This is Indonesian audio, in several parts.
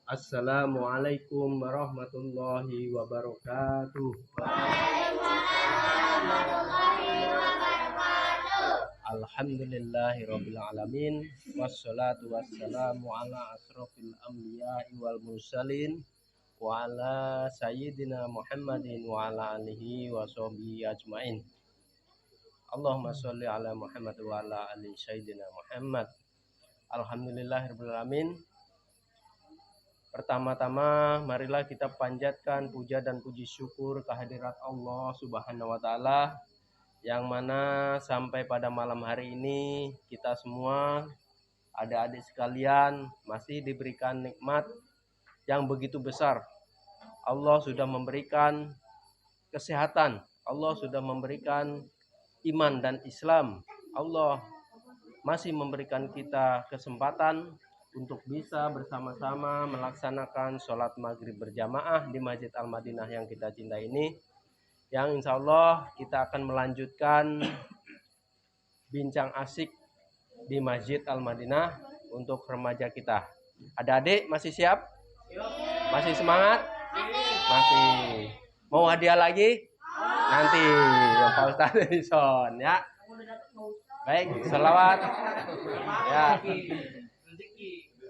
Assalamualaikum warahmatullahi wabarakatuh. Alhamdulillahirabbil alamin wassalatu wassalamu ala asrofil anbiya'i wal mursalin wa ala sayyidina Muhammadin wa ala alihi wa sahbihi ajmain. Allahumma sholli ala Muhammad wa ala ali sayyidina Muhammad. Alhamdulillahirabbil alamin. Pertama-tama marilah kita panjatkan puja dan puji syukur kehadirat Allah Subhanahu wa taala yang mana sampai pada malam hari ini kita semua adik-adik sekalian masih diberikan nikmat yang begitu besar. Allah sudah memberikan kesehatan, Allah sudah memberikan iman dan Islam. Allah masih memberikan kita kesempatan untuk bisa bersama-sama melaksanakan sholat maghrib berjamaah di Masjid Al-Madinah yang kita cintai ini, yang insya Allah kita akan melanjutkan bincang asik di Masjid Al-Madinah untuk remaja kita. Adik-adik masih siap? Masih semangat? Masih. Mau hadiah lagi? Nanti yang Pak Ustadz Edison ya. Baik, selawat ya.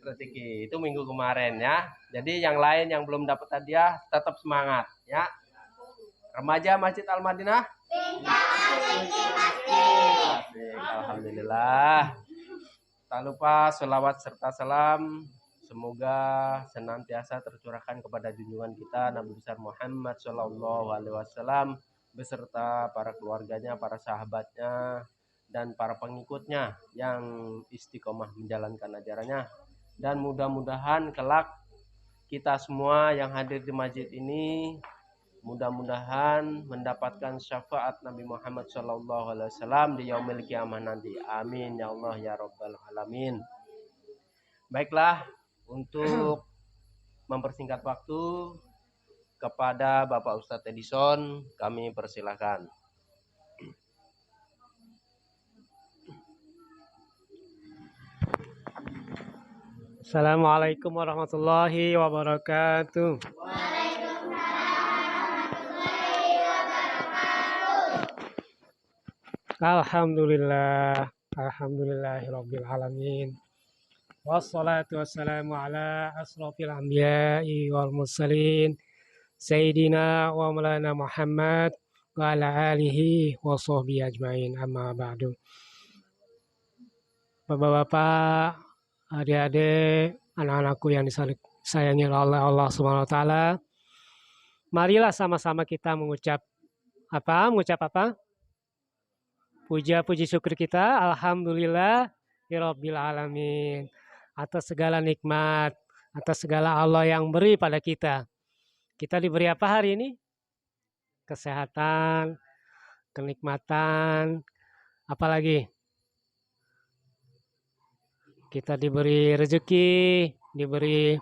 Rezeki itu minggu kemarin ya. Jadi yang lain yang belum dapat hadiah tetap semangat ya. Remaja Masjid Al-Madinah. Alhamdulillah. Tak lupa selawat serta salam semoga senantiasa tercurahkan kepada junjungan kita Nabi besar Muhammad Shallallahu Alaihi Wasallam beserta para keluarganya, para sahabatnya, dan para pengikutnya yang istiqomah menjalankan ajarannya. Dan mudah-mudahan kelak kita semua yang hadir di masjid ini mudah-mudahan mendapatkan syafaat Nabi Muhammad SAW di yaumil kiamah nanti. Amin ya Allah ya Rabbal alamin. Baiklah, untuk mempersingkat waktu kepada Bapak Ustadz Edison kami persilahkan. Assalamualaikum warahmatullahi wabarakatuh. Alhamdulillah, alhamdulillahirabbil alamin. Wassalatu wassalamu ala asrofil anbiya'i wal mursalin Sayyidina wa maulana Muhammad wa ala alihi wa sahbihi ajmain, amma ba'du. Bapak-bapak, adik-adik, anak-anakku yang disayangi oleh Allah Subhanahu wa taala, marilah sama-sama kita mengucap apa? Puja puji syukur kita, alhamdulillah rabbil alamin, atas segala nikmat, atas segala Allah yang beri pada kita. Kita diberi apa hari ini? Kesehatan, kenikmatan, apalagi? Kita diberi rezeki, diberi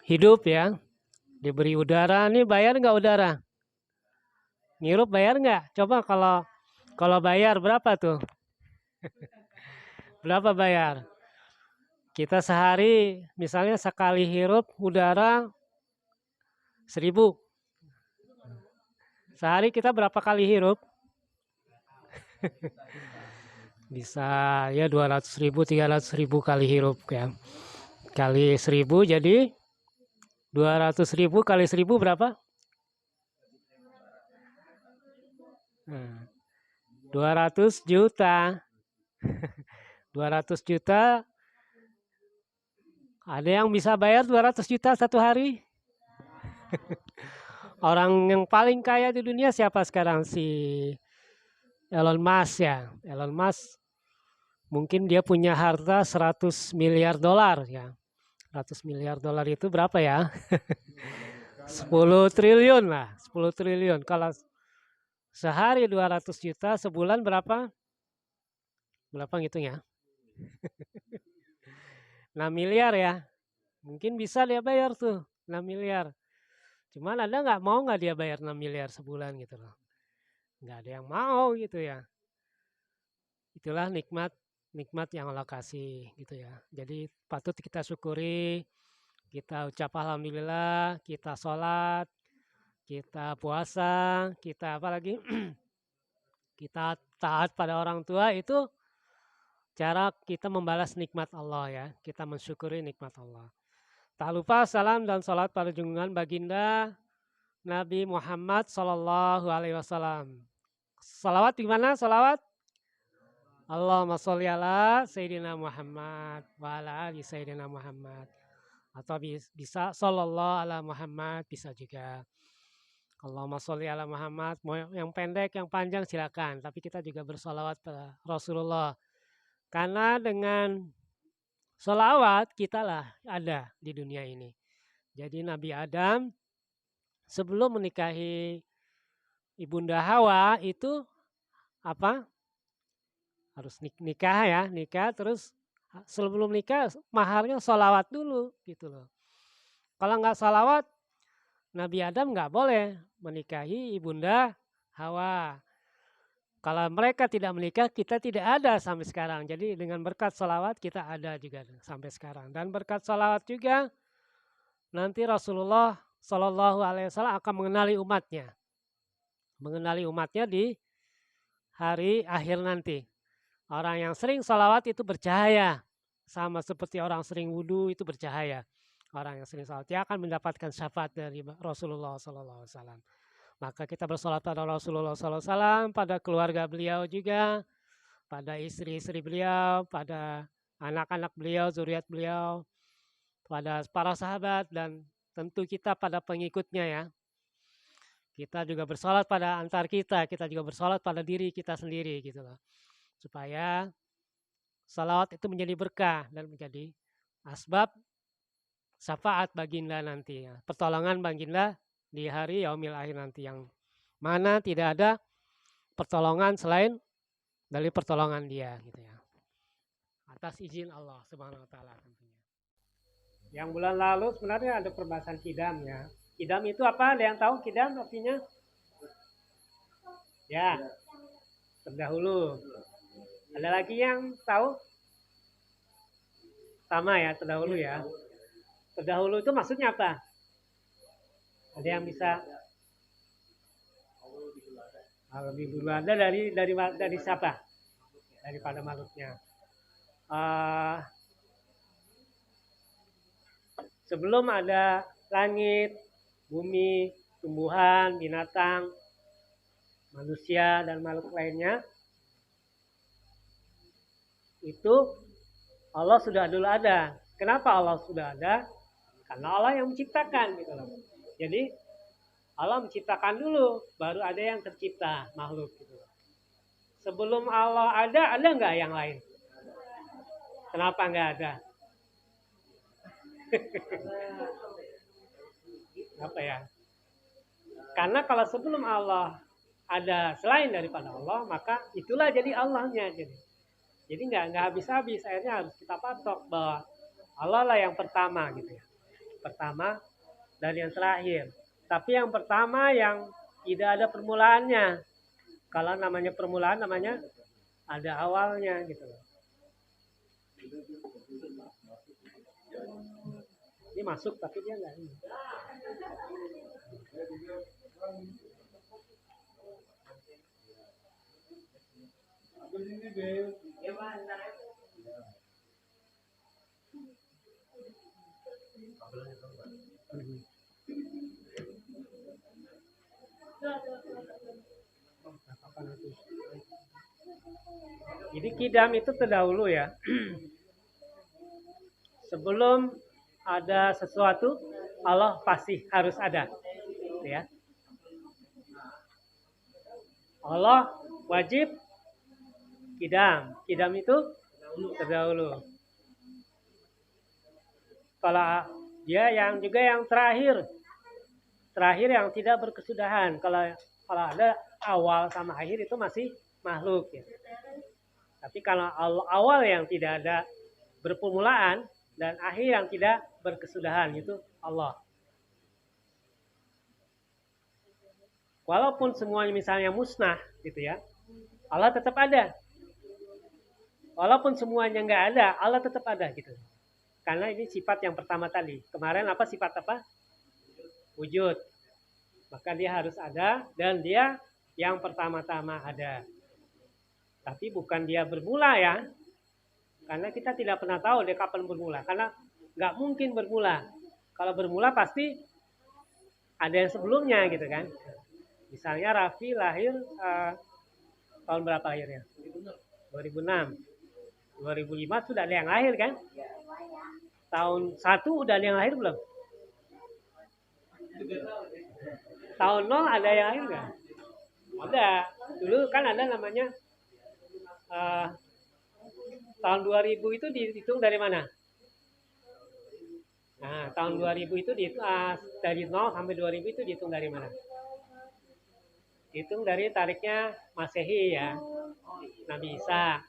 hidup ya, diberi udara. Nih bayar nggak udara? Ngirup bayar nggak? Coba kalau bayar berapa tuh? Berapa bayar? Kita sehari misalnya sekali hirup udara 1.000. Sehari kita berapa kali hirup? Bisa ya 200.000, 300.000 kali hirup ya. Kali 1.000 jadi 200.000 kali 1.000 berapa? 200 juta. 200 juta. Ada yang bisa bayar 200 juta satu hari? Orang yang paling kaya di dunia siapa sekarang? Si Elon Musk ya. Elon Musk mungkin dia punya harta 100 miliar dolar ya. 100 miliar dolar itu berapa ya? 10 triliun lah. 10 triliun. Kalau sehari 200 juta, sebulan berapa? Berapa ngitungnya? 6 miliar ya. Mungkin bisa dia bayar tuh 6 miliar. Cuman ada mau nggak dia bayar 6 miliar sebulan gitu loh. Nggak ada yang mau gitu ya. Itulah nikmat yang Allah kasih gitu ya. Jadi patut kita syukuri kita ucap alhamdulillah, kita sholat, kita puasa, kita apa lagi? Kita taat pada orang tua, itu cara kita membalas nikmat Allah ya. Kita mensyukuri nikmat Allah. Tak lupa salam dan salat pada junjungan baginda Nabi Muhammad Sallallahu Alaihi Wasallam. Salawat gimana? Salawat? Allahumma sholli ala Sayyidina Muhammad wa ala ali Sayyidina Muhammad. Atau bisa Sallallahu ala Muhammad, bisa juga. Allahumma sholli ala Muhammad. Mau yang pendek, yang panjang silakan. Tapi kita juga bersolawat pada Rasulullah. Karena dengan solawat kita lah ada di dunia ini. Jadi Nabi Adam sebelum menikahi Ibunda Hawa itu apa? Harus nikah ya, nikah terus sebelum nikah maharnya solawat dulu gitu loh. Kalau nggak solawat, Nabi Adam nggak boleh menikahi Ibunda Hawa. Kalau mereka tidak menikah, kita tidak ada sampai sekarang. Jadi dengan berkat sholawat kita ada juga sampai sekarang. Dan berkat sholawat juga nanti Rasulullah Shallallahu Alaihi Wasallam akan mengenali umatnya di hari akhir nanti. Orang yang sering sholawat itu bercahaya, sama seperti orang sering wudhu itu bercahaya. Orang yang sering sholawat dia akan mendapatkan syafaat dari Rasulullah Shallallahu Alaihi Wasallam. Maka kita bersolat pada Rasulullah SAW, pada keluarga beliau juga, pada istri-istri beliau, pada anak-anak beliau, zuriat beliau, pada para sahabat, dan tentu kita pada pengikutnya ya. Kita juga bersolat pada antar kita juga bersolat pada diri kita sendiri gitu loh. Supaya salawat itu menjadi berkah dan menjadi asbab syafaat baginda nanti ya. Pertolongan baginda di hari yaumil akhir nanti, yang mana tidak ada pertolongan selain dari pertolongan dia gitu ya. Atas izin Allah Subhanahu wa taala tentunya. Yang bulan lalu sebenarnya ada perbahasan kidam ya. Kidam itu apa? Ada yang tahu kidam artinya? Ya. Terdahulu. Ada lagi yang tahu? Sama ya, terdahulu ya. Terdahulu itu maksudnya apa? Ada yang bisa lebih dulu ada dari siapa? Daripada makhluknya. Sebelum ada langit, bumi, tumbuhan, binatang, manusia dan makhluk lainnya, itu Allah sudah dulu ada. Kenapa Allah sudah ada? Karena Allah yang menciptakan gitu loh. Jadi Allah menciptakan dulu, baru ada yang tercipta makhluk gitu. Sebelum Allah ada nggak yang lain? Kenapa nggak ada? Apa ya? Karena kalau sebelum Allah ada selain daripada Allah, maka itulah jadi Allahnya. Jadi nggak habis-habis. Akhirnya harus kita patok bahwa Allah lah yang pertama gitu ya. Pertama dan yang terakhir. Tapi yang pertama yang tidak ada permulaannya. Kalau namanya permulaan namanya ada awalnya gitu loh. Ini masuk tapi dia enggak ini. Jadi kidam itu terdahulu ya. Sebelum ada sesuatu, Allah pasti harus ada. Ya. Allah wajib kidam. Kidam itu terdahulu. Kalau dia yang juga yang terakhir yang tidak berkesudahan. Kalau ada awal sama akhir itu masih makhluk ya. Tapi kalau awal yang tidak ada berpermulaan dan akhir yang tidak berkesudahan itu Allah. Walaupun semuanya misalnya musnah gitu ya, Allah tetap ada. Walaupun semuanya nggak ada, Allah tetap ada gitu. Karena ini sifat yang pertama tadi. Kemarin apa sifat apa? Wujud. Maka dia harus ada dan dia yang pertama-tama ada. Tapi bukan dia bermula ya. Karena kita tidak pernah tahu dia kapan bermula. Karena nggak mungkin bermula. Kalau bermula pasti ada yang sebelumnya gitu kan. Misalnya Raffi lahir tahun berapa lahirnya? 2006. 2005 sudah ada yang lahir kan? Tahun 1 udah ada yang lahir belum? Tahun 0 ada yang lahir nggak? Ada. Dulu kan ada namanya tahun 2000 itu dihitung dari mana? Nah, tahun 2000 itu dari 0 sampai 2000 itu dihitung dari mana? Hitung dari tariknya Masehi ya. Nabi Isa.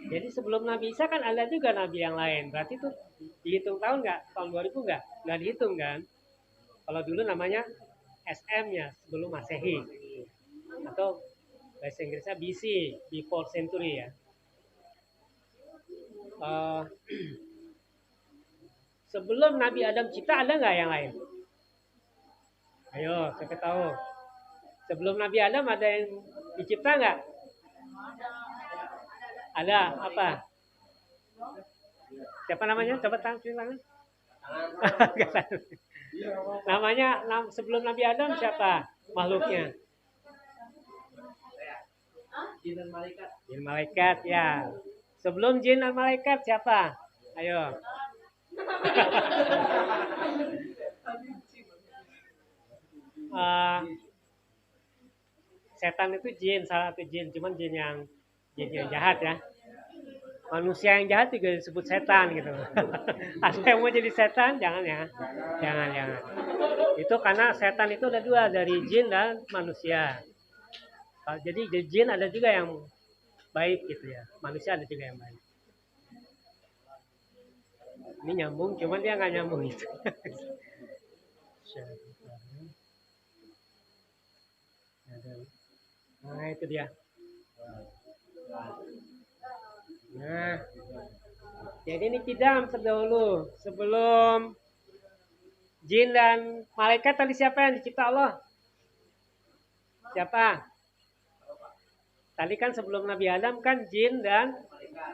Jadi sebelum Nabi Isa kan ada juga Nabi yang lain. Berarti itu dihitung tahun nggak? Tahun 2000 nggak? Nggak dihitung kan? Kalau dulu namanya SM ya, sebelum Masehi. Atau bahasa Inggrisnya BC, before century ya. Sebelum Nabi Adam cipta ada nggak yang lain? Ayo, siapa tahu. Sebelum Nabi Adam ada yang dicipta nggak? Ada apa? Siapa namanya? Coba tangan. Namanya sebelum Nabi Adam siapa makhluknya? Jin dan malaikat. Jin malaikat ya. Sebelum jin dan malaikat siapa? Ayo. Setan itu jin, salah satu jin, cuman jin yang jahat ya. Manusia yang jahat juga disebut setan gitu. Ada yang mau jadi setan, jangan ya. Jangan. Itu karena setan itu ada dua, dari jin dan manusia. Jadi di jin ada juga yang baik gitu ya. Manusia ada juga yang baik. Ini nyambung, cuman dia nggak nyambung itu. Nah itu dia. Nah, jadi ini kidam terdahulu. Sebelum jin dan malaikat tadi siapa yang dicipta Allah? Siapa? Tadi kan sebelum Nabi Adam kan jin dan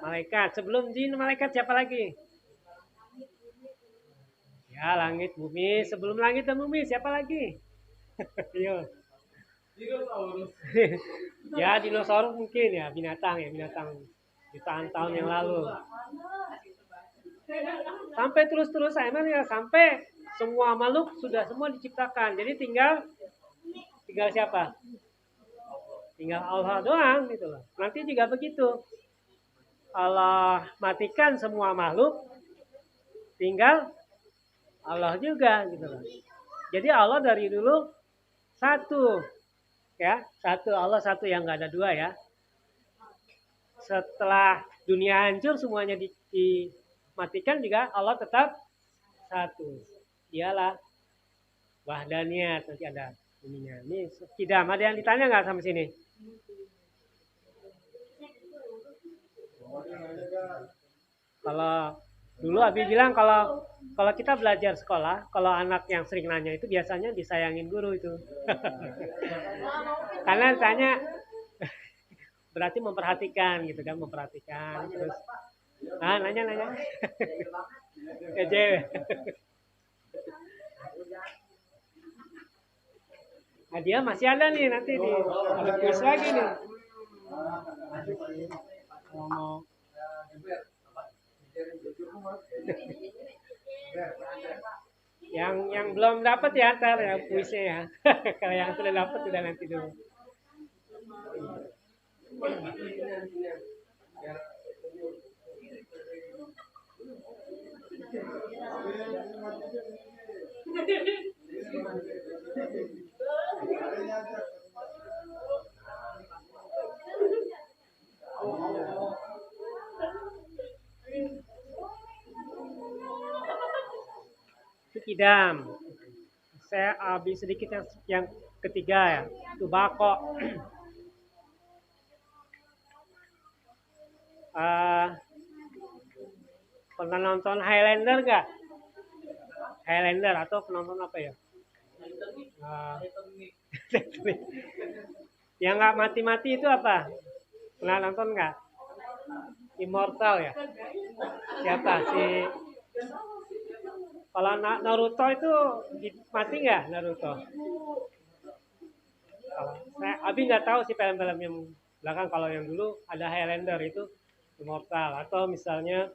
malaikat. Sebelum jin dan malaikat siapa lagi? Ya, langit, bumi. Sebelum langit dan bumi siapa lagi? Yo. Dinosaurus. Ya, dinosaurus mungkin ya, binatang jutaan tahun yang lalu. Sampai terus emang ya, sampai semua makhluk sudah semua diciptakan. Jadi tinggal siapa? Tinggal Allah doang gitu loh. Nanti juga begitu. Allah matikan semua makhluk, tinggal Allah juga gitu loh. Jadi Allah dari dulu satu. Ya, satu Allah, satu yang nggak ada dua ya. Setelah dunia hancur semuanya dimatikan juga Allah tetap satu. Dialah wahdaniyat, nanti ada ininya. Ini kidam, ada yang ditanya nggak sampai sini? Kalau dulu Abi bilang kalau kita belajar sekolah, kalau anak yang sering nanya itu biasanya disayangin guru itu. Karena tanya berarti memperhatikan gitu kan, memperhatikan terus nanya nah, dia masih ada nih, nanti nih ada kuis lagi nih. yang belum dapat ya ntar ya kuisnya ya. Kalau yang sudah dapat sudah nanti dulu. Itu kidam. Saya habis sedikit yang ketiga ya, itu bako. Pernah nonton Highlander nggak? Highlander atau penonton apa ya? Uh, yang nggak mati-mati itu apa? Pernah nonton nggak? Immortal ya? Siapa sih? Kalau Naruto itu mati nggak Naruto? Abi nggak tahu sih film-film yang belakang. Kalau yang dulu ada Highlander itu Immortal, atau misalnya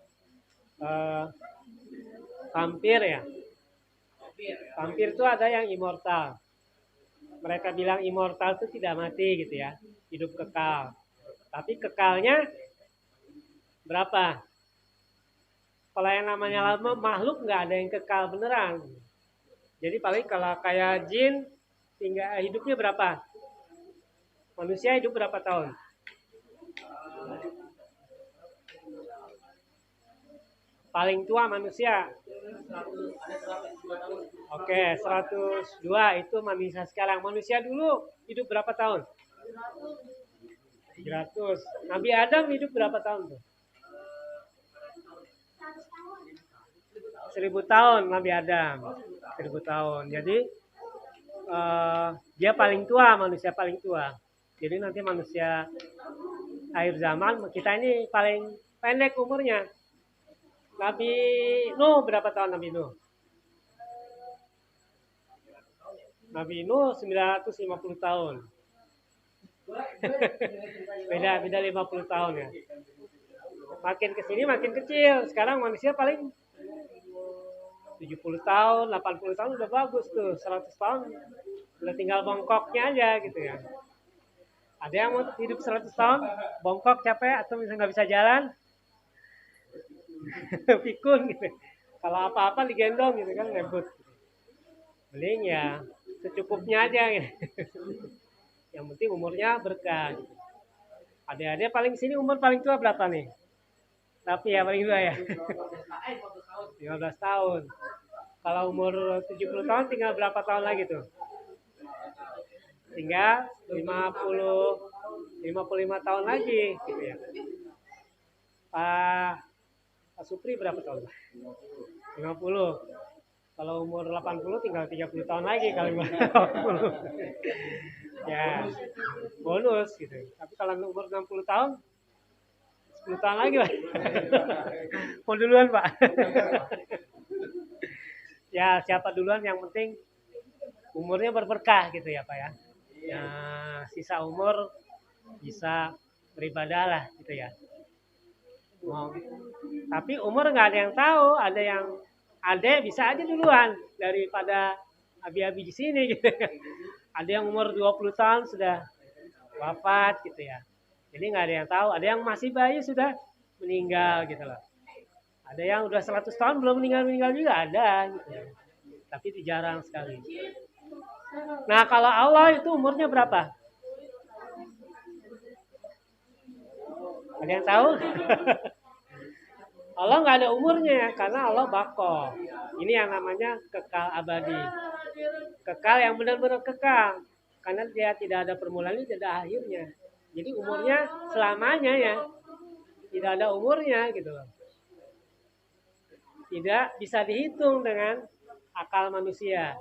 vampir ya. Vampir itu ada yang immortal. Mereka bilang immortal itu tidak mati gitu ya, hidup kekal. Tapi kekalnya berapa? Kalau yang namanya makhluk nggak ada yang kekal beneran. Jadi paling kalau kayak jin, tinggal hidupnya berapa? Manusia hidup berapa tahun? Paling tua manusia. Oke, 102 itu manusia sekarang. Manusia dulu hidup berapa tahun? 300. Nabi Adam hidup berapa tahun tuh? 1000 tahun Nabi Adam. 1000 tahun. Jadi dia paling tua, manusia paling tua. Jadi nanti manusia akhir zaman, kita ini paling pendek umurnya. Nabi Nuh berapa tahun Nabi Nuh? Nabi Nuh 950 tahun. beda 50 tahun ya. Makin kesini makin kecil. Sekarang manusia paling 70 tahun, 80 tahun udah bagus tuh. 100 tahun udah tinggal bongkoknya aja gitu ya. Ada yang mau hidup 100 tahun, bongkok capek atau misalnya nggak bisa jalan, pikun gitu. Kalau apa-apa digendong gitu kan, ngebut. Mending ya secukupnya aja gitu. Yang penting umurnya berkah. Adik-adik paling sini umur paling tua berapa nih? Tapi ya paling tua ya. 15 tahun. Kalau umur 70 tahun tinggal berapa tahun lagi tuh? Tinggal 55 tahun lagi gitu ya. Pak Supri berapa tahun? 50. Kalau umur 80 tinggal 30 tahun lagi kali 80. Ya, bonus gitu. Tapi kalau umur 60 tahun 10 tahun lagi lah. Mau duluan Pak. Ya siapa duluan, yang penting umurnya berberkah gitu ya Pak ya. Ya sisa umur bisa beribadah lah gitu ya. Tapi umur nggak ada yang tahu, ada bisa aja duluan daripada abi-abi di sini gitu. Ada yang umur 20 tahun sudah wafat gitu ya. Jadi nggak ada yang tahu, ada yang masih bayi sudah meninggal gitu loh. Ada yang udah 100 tahun belum meninggal juga ada gitu ya. Tapi itu jarang sekali. Nah kalau Allah itu umurnya berapa? Ada yang tahu? Allah nggak ada umurnya ya, karena Allah baqo. Ini yang namanya kekal abadi. Kekal yang benar-benar kekal. Karena dia tidak ada permulaannya, tidak ada akhirnya. Jadi umurnya selamanya ya. Tidak ada umurnya gitu loh. Tidak bisa dihitung dengan akal manusia.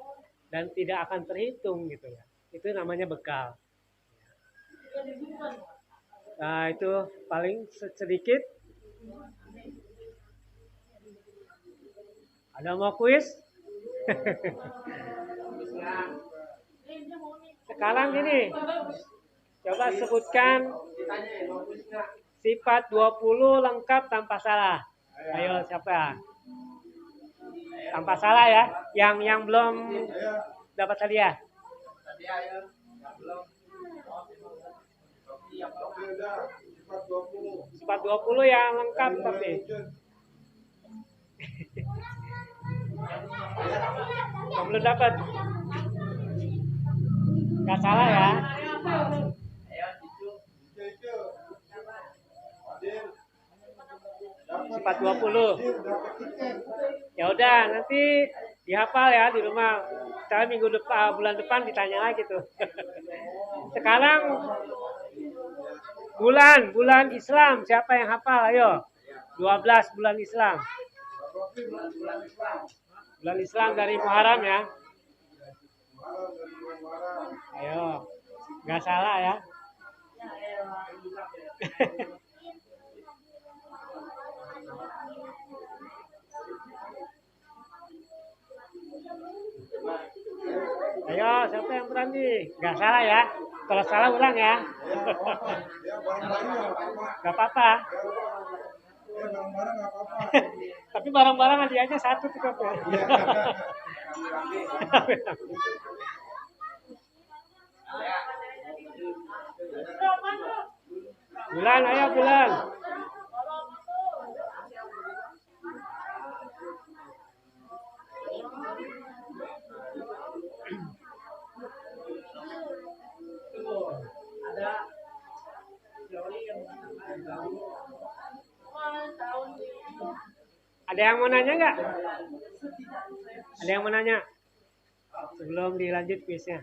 Dan tidak akan terhitung gitu ya. Itu namanya bekal. Nah itu paling sedikit. Ada mau kuis? Sekarang gini, coba sebutkan sifat 20 lengkap tanpa salah. Ayo siapa? Tanpa salah ya. Yang belum dapat hadiah. Sifat 20 yang lengkap tapi. Yang belum dapat. Gak salah ya. Sifat 20. Ya udah, nanti dihafal ya di rumah. Saya minggu depan, bulan depan ditanya lagi tuh. Sekarang bulan Islam, siapa yang hafal? Ayo. 12 bulan Islam. Bulan Islam dari Muharram ya. Ayo, nggak salah ya. Ayo, siapa yang berani? Nggak salah ya. Kalau salah ulang ya. Nggak apa-apa. Tapi barang-barang nanti aja satu cukup ya. Bulan, ayo bulan. Ada yang mau nanya nggak? Ada yang mau nanya? Sebelum dilanjut kuisnya.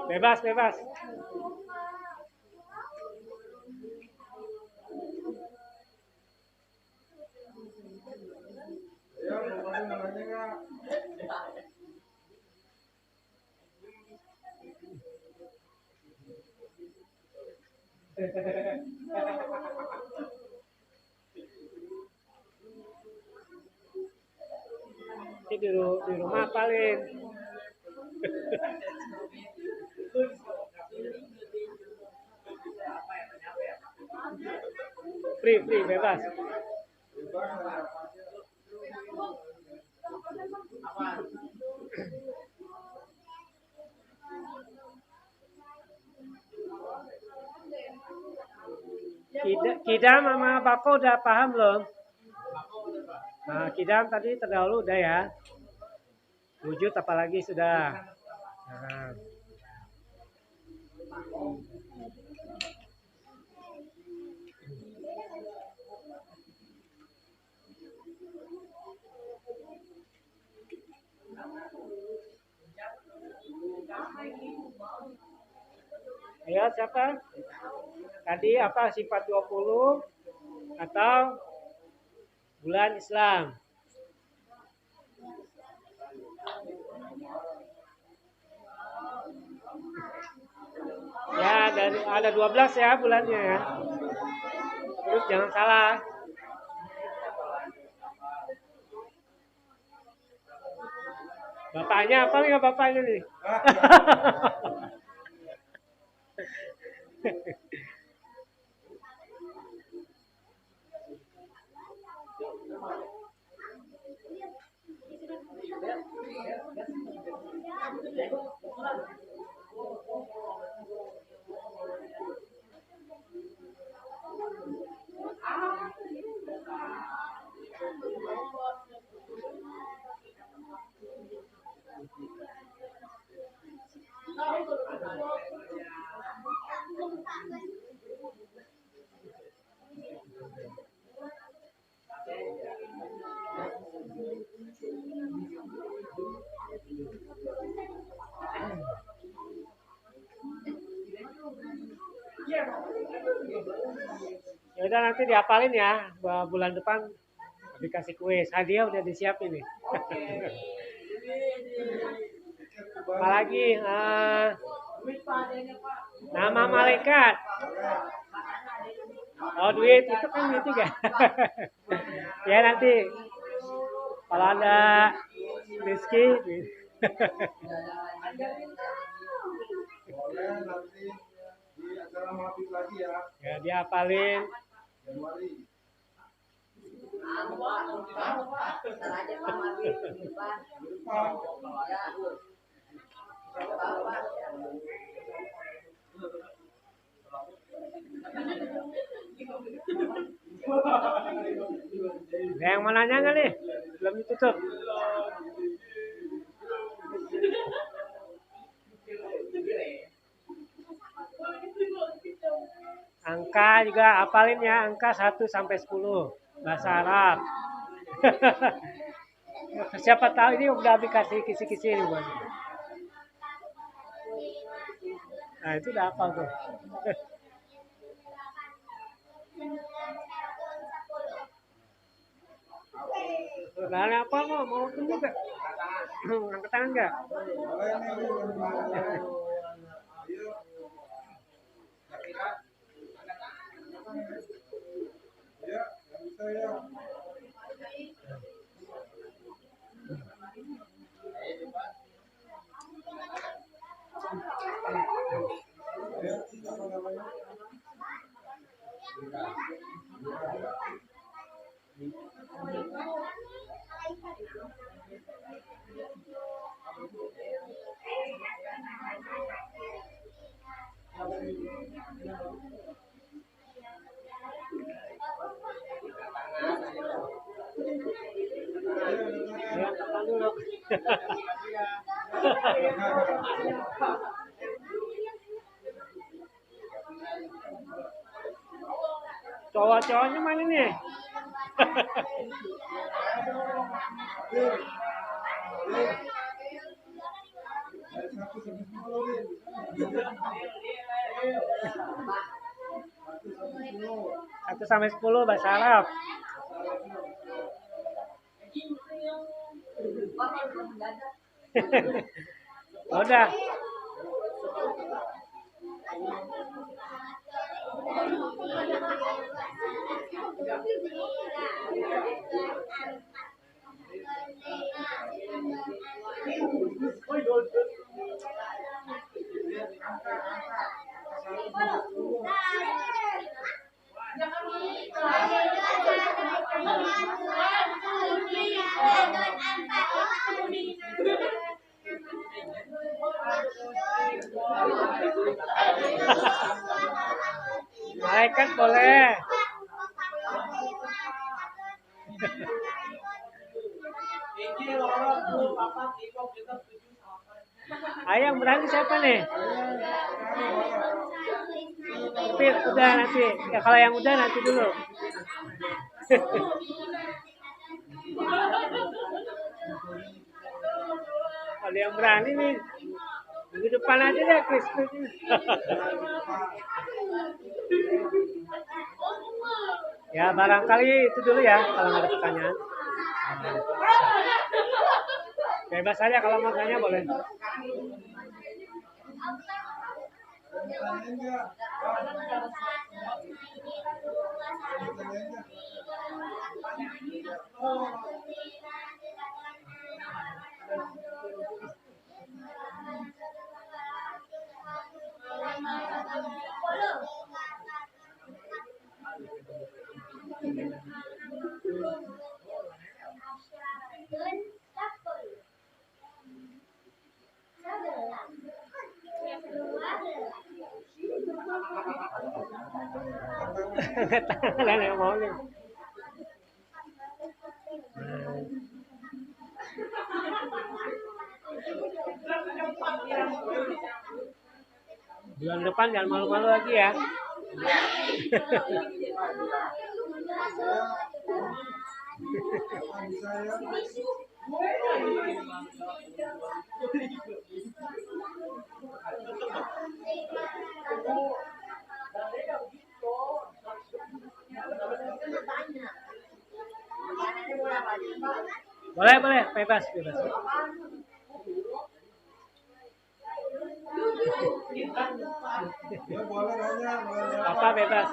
Bebas, bebas. Ini di rumah paling. Free, bebas. Kidam sama Bako udah paham belum? Nah, Kidam tadi terdahulu udah ya. Wujud apalagi sudah. Nah. Ayo siapa? Tadi apa sifat 20 atau bulan Islam? Ya, ada 12 ya bulannya ya. Terus jangan salah. Bapaknya apa nggak bapaknya nih? Ya udah nanti dihafalin ya, bulan depan dikasih kuis. Hadiah udah disiapin nih. Apalagi nama malaikat. Oh duit itu kan gitu kan. Ya nanti kalau ada rezeki. Boleh nanti di acara mabit lagi ya. Ya dihafalin. Januari. Ada yang mau nanya nggak nih? Belum ditutup. Angka juga hafalin ya, angka 1 sampai 10 bahasa Arab. Siapa tahu ini udah dikasih kisi-kisi ini buat. Nah itu udah hafal tuh. Lalu apa mau pun juga? Angkat tangan nggak? Boleh nih, ayo. Ya, yang bisa ya. Ya, apa namanya? Ayo angkat tangan dulu. Cowok-cowoknya mana nih? Dari 1 sampai 10 nih. 1 sampai 10 bahasa Arab. Udah. Malaikat boleh. Ayo yang berani siapa nih? Tapi udah nanti. Ya kalau yang udah nanti dulu. Kalau yang berani nih minggu depan aja deh Chris. Ya barangkali itu dulu ya kalau nggak ada pertanyaan. Bebas aja kalau mau tanya boleh. Tanyain nggak? Tanyain nggak? Tangan yang mau nih. Bulan depan jangan malu-malu lagi ya. Bisa ya. Boleh, bebas. Ya boleh nanya, boleh. Apa bebas?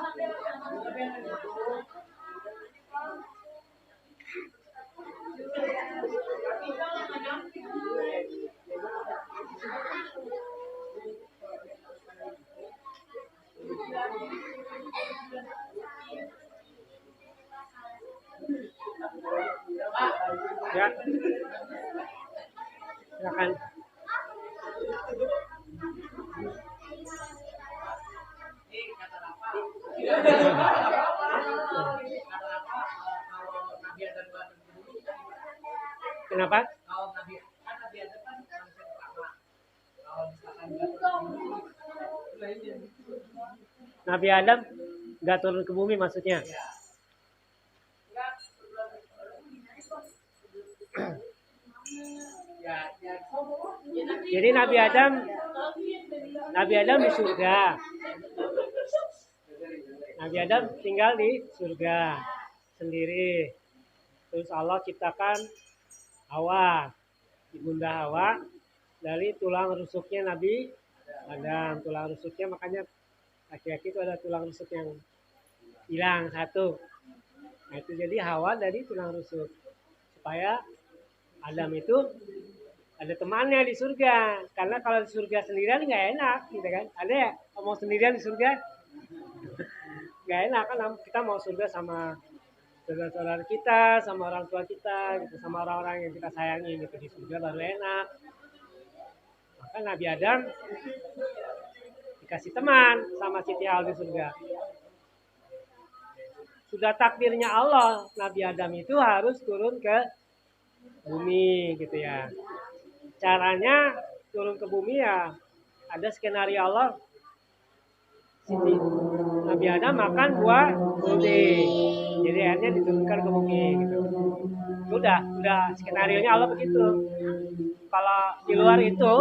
Ya. Silakan. Kenapa? Nabi Adam nggak turun ke bumi maksudnya? Jadi Nabi Adam di surga. Nabi Adam tinggal di surga sendiri. Terus Allah ciptakan Hawa, ibunda Hawa dari tulang rusuknya Nabi Adam. Tulang rusuknya makanya laki-laki itu ada tulang rusuk yang hilang satu. Nah, itu jadi Hawa dari tulang rusuk. Supaya Adam itu ada temannya di surga. Karena kalau di surga sendirian nggak enak, gitu kan? Ada ya mau sendirian di surga? Nggak enak kan? Kita mau surga sama saudara-saudara kita, sama orang tua kita, gitu, sama orang-orang yang kita sayangi, gitu di surga baru enak. Maka Nabi Adam dikasih teman sama Siti Hawa di surga. Sudah takdirnya Allah, Nabi Adam itu harus turun ke bumi, gitu ya. Caranya turun ke bumi ya ada skenario Allah. Siti Nabi Adam makan buah kuldi, jadi akhirnya diturunkan ke bumi gitu. Udah skenario nya Allah begitu. Kalau di luar itu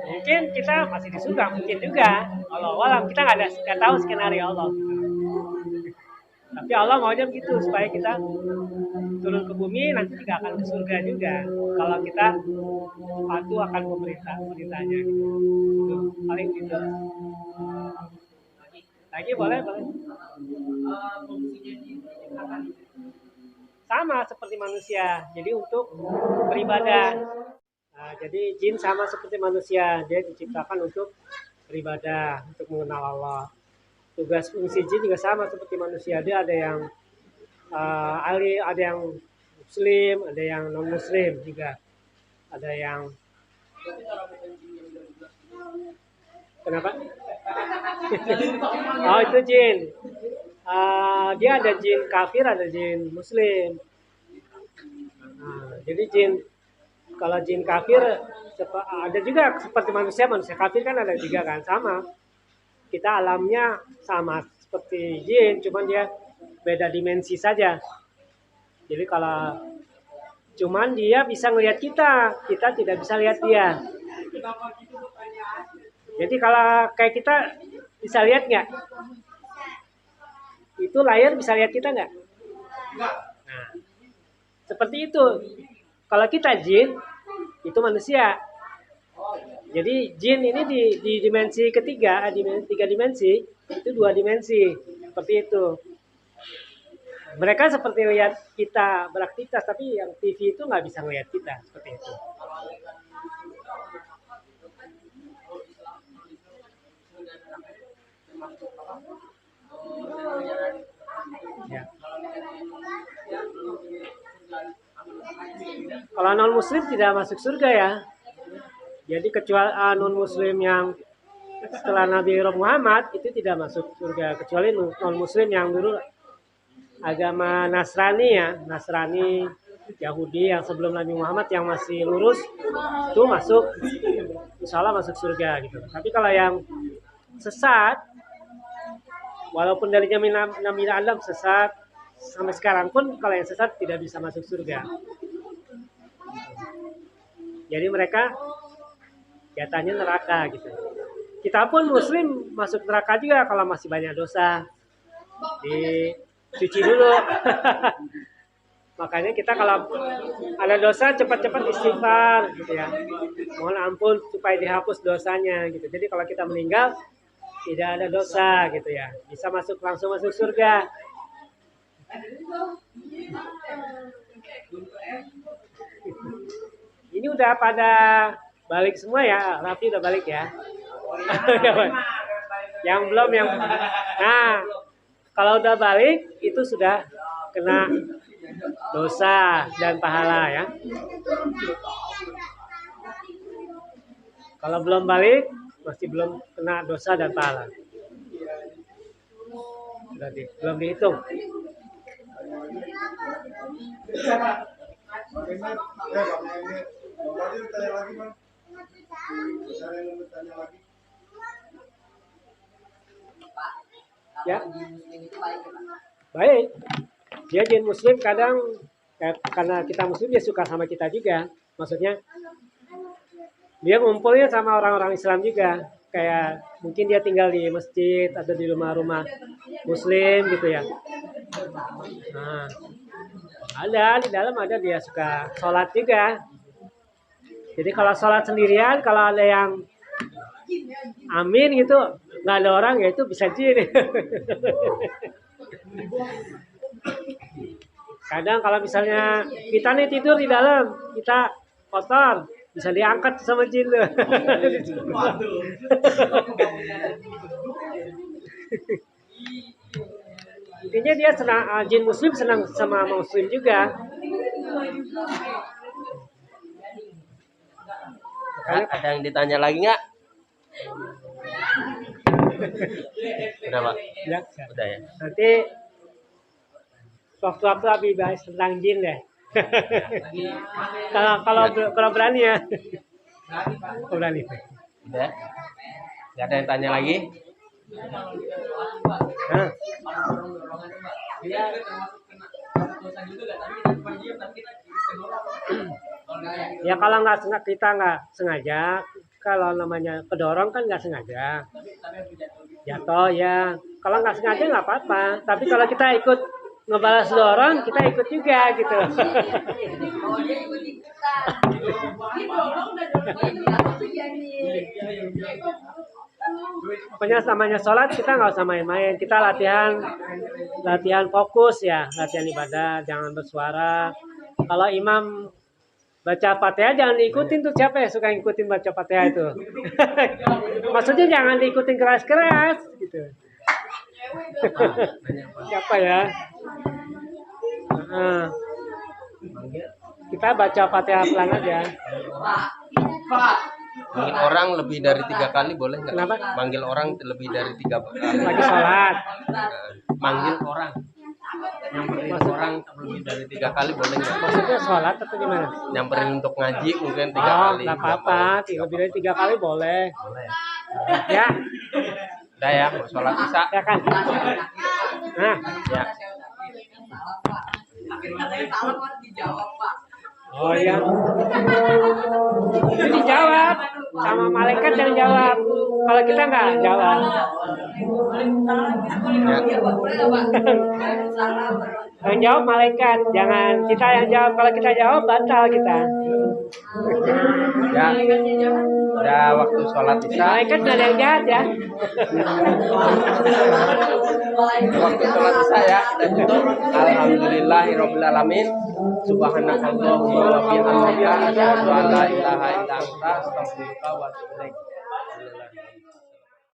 mungkin kita masih di surga, mungkin juga. Kalau alam kita nggak tahu skenario Allah. Tapi Allah maunya begitu supaya kita turun ke bumi nanti juga akan ke surga juga. Kalau kita patuh akan pemerintahnya. Gitu. Paling gitu. Lagi boleh. Sama seperti manusia. Jadi untuk beribadah. Nah, jadi jin sama seperti manusia. Dia diciptakan untuk beribadah, untuk mengenal Allah. Tugas fungsi jin juga sama seperti manusia. Dia ada yang ada yang muslim, ada yang non muslim juga. Ada yang kenapa? Oh itu jin. Dia ada jin kafir, ada jin muslim. Jadi jin kalau jin kafir ada juga seperti manusia kafir kan ada juga kan sama. Kita alamnya sama seperti jin, cuman dia beda dimensi saja. Jadi kalau cuman dia bisa ngelihat kita tidak bisa lihat dia. Jadi kalau kayak kita bisa lihat nggak? Itu layar bisa lihat kita nggak? Nah, seperti itu. Kalau kita jin, itu manusia. Jadi jin ini di dimensi ketiga, tiga dimensi, itu 2 dimensi. Seperti itu. Mereka seperti lihat kita beraktivitas, tapi yang TV itu nggak bisa melihat kita. Seperti itu. Ya. Kalau non muslim tidak masuk surga ya. Jadi kecuali non muslim yang setelah Nabi Muhammad itu tidak masuk surga, kecuali non muslim yang dulu agama Nasrani ya, Nasrani Yahudi yang sebelum Nabi Muhammad yang masih lurus itu masuk, insya Allah masuk surga gitu. Tapi kalau yang sesat, walaupun dari zaman Nabi Adam sesat sampai sekarang pun kalau yang sesat tidak bisa masuk surga. Jadi mereka jatahnya neraka gitu. Kita pun muslim masuk neraka juga kalau masih banyak dosa. Dicuci dulu. Makanya kita kalau ada dosa cepat-cepat istighfar gitu ya. Mohon ampun supaya dihapus dosanya gitu. Jadi kalau kita meninggal tidak ada dosa gitu ya. Bisa langsung masuk surga. Ini udah pada balik semua ya, Raffi udah balik ya. Yang belum yang nah kalau udah balik itu sudah kena dosa dan pahala ya. Kalau belum balik masih belum kena dosa dan pahala. Berarti belum dihitung. Ya. Baik. Dia jin muslim kadang karena kita muslim dia suka sama kita juga. Maksudnya dia ngumpulnya sama orang-orang Islam juga. Kayak mungkin dia tinggal di masjid atau di rumah-rumah muslim gitu ya. Nah, Ada di dalam, ada dia suka sholat juga. Jadi kalau sholat sendirian, kalau ada yang amin gitu, nggak ada orang ya itu bisa jin. Kadang kalau misalnya kita nih tidur di dalam, kita kotor, bisa diangkat sama jin tuh. Intinya dia senang, jin muslim senang sama muslim juga. Ada yang ditanya lagi nggak? Udah Pak? Ya, Udah ya. nanti waktu-waktu Abi bahas tentang jin deh. kalau berani ya. Kalau berani. Udah. Nggak ada yang tanya lagi? Nah, ya kalau kita nggak sengaja, kalau namanya kedorong kan nggak sengaja, jatuh ya. Kalau nggak sengaja nggak apa-apa. Tapi kalau kita ikut ngebalas dorong, kita ikut juga gitu. Pokoknya namanya sholat kita nggak usah main-main. Kita latihan fokus ya, latihan ibadah, jangan bersuara. Kalau imam baca Fatihah jangan diikutin tuh, siapa ya suka ngikutin baca Fatihah itu? Maksudnya jangan diikutin keras-keras gitu. Siapa ya? Kita baca Fatihah pelan aja. Manggil orang lebih dari 3 kali boleh nggak? Kenapa? Manggil orang lebih dari 3 kali. Lagi sholat. Manggil orang. Nyamperin orang lebih dari 3 kali boleh nggak? Maksudnya sholat atau gimana? Nyamperin untuk ngaji mungkin 3 Oh, kali. nggak apa-apa. Lebih dari 3 kali boleh. Boleh. Ya, Udah ya, mau sholat isya. ya kan. Nah, Ya. oh ya. Ini dijawab sama malaikat yang jawab. Kalau kita nggak jawab. Yang jawab malaikat, jangan kita yang jawab. Kalau kita jawab batal kita. Ya. Udah waktu sholat isya. Malaikat nggak ada yang jahat ya. Waktu sholat isya ya. Dan tutup. Alhamdulillahirabbil alamin. Subhanakallahumma wa bihamdika asyhadu an la ilaha illa anta astaghfiruka wa atubu ilaik.